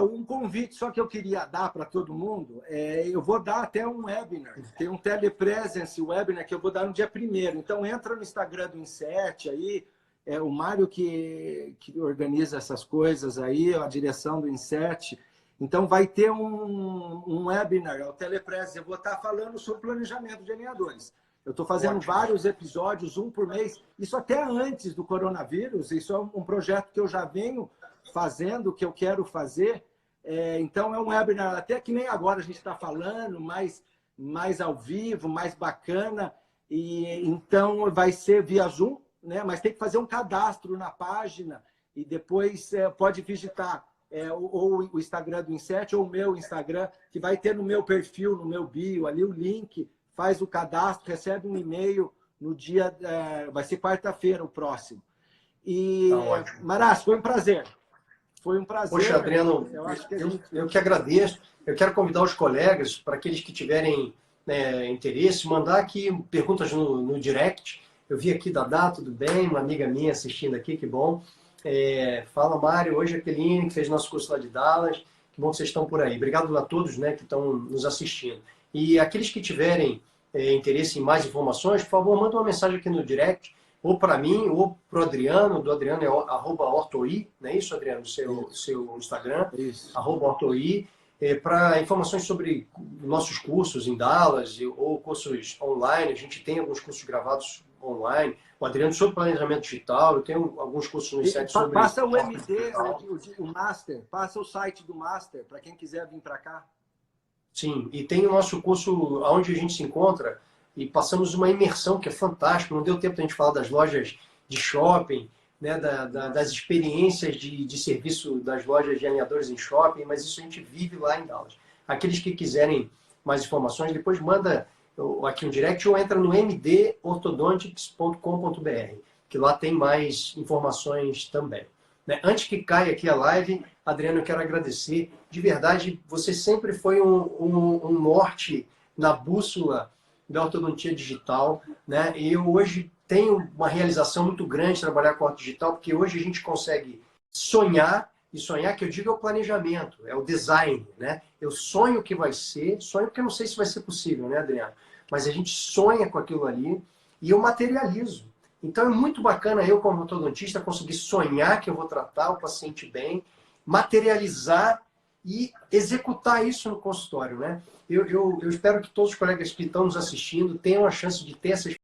Um convite só que eu queria dar para todo mundo, eu vou dar até um webinar, tem um telepresence webinar que eu vou dar no dia 1º. Então entra no Instagram do Inset aí, o Mário que organiza essas coisas aí, a direção do Inset. Então vai ter um webinar, o telepresence, eu vou estar falando sobre planejamento de alinhadores. Eu estou fazendo vários episódios, um por mês, isso até antes do coronavírus, isso é um projeto que eu já venho fazendo, que eu quero fazer. Então, é um webinar, até que nem agora a gente está falando, mais ao vivo, mais bacana. E então, vai ser via Zoom, né? Mas tem que fazer um cadastro na página e depois pode visitar ou o Instagram do Inset ou o meu Instagram, que vai ter no meu perfil, no meu bio, ali o link, faz o cadastro, recebe um e-mail no dia... vai ser quarta-feira o próximo. E, Tá ótimo. Marasco, foi um prazer. Foi um prazer. Poxa, Adriano, eu que agradeço. Eu quero convidar os colegas, para aqueles que tiverem interesse, mandar aqui perguntas no direct. Eu vi aqui Dadá, tudo bem? Uma amiga minha assistindo aqui, que bom. Fala, Mário. Hoje a Aqueline, que fez nosso curso lá de Dallas. Que bom que vocês estão por aí. Obrigado a todos, né, que estão nos assistindo. E aqueles que tiverem interesse em mais informações, por favor, manda uma mensagem aqui no direct, ou para mim, ou para o Adriano. Do Adriano é @ortoi, não é isso, Adriano? Seu Instagram, Isso. @ortoi, para informações sobre nossos cursos em Dallas ou cursos online. A gente tem alguns cursos gravados online. O Adriano sobre planejamento digital, eu tenho alguns cursos no site sobre... Passa o MD, o Master, passa o site do Master, para quem quiser vir para cá. Sim, e tem o nosso curso onde a gente se encontra e passamos uma imersão que é fantástica. Não deu tempo de a gente falar das lojas de shopping, né, das experiências de serviço das lojas de alinhadores em shopping, mas isso a gente vive lá em Dallas. Aqueles que quiserem mais informações, depois manda aqui um direct ou entra no mdorthodontics.com.br, que lá tem mais informações também. Antes que caia aqui a live, Adriano, eu quero agradecer. De verdade, você sempre foi um norte na bússola da ortodontia digital, né? E eu hoje tenho uma realização muito grande trabalhar com a orto digital, porque hoje a gente consegue sonhar, e sonhar, que eu digo, é o planejamento, é o design, né? Eu sonho o que vai ser, sonho porque eu não sei se vai ser possível, né, Adriano? Mas a gente sonha com aquilo ali e eu materializo. Então é muito bacana eu, como ortodontista, conseguir sonhar que eu vou tratar o paciente bem, materializar e executar isso no consultório, né? Eu espero que todos os colegas que estão nos assistindo tenham a chance de ter essa experiência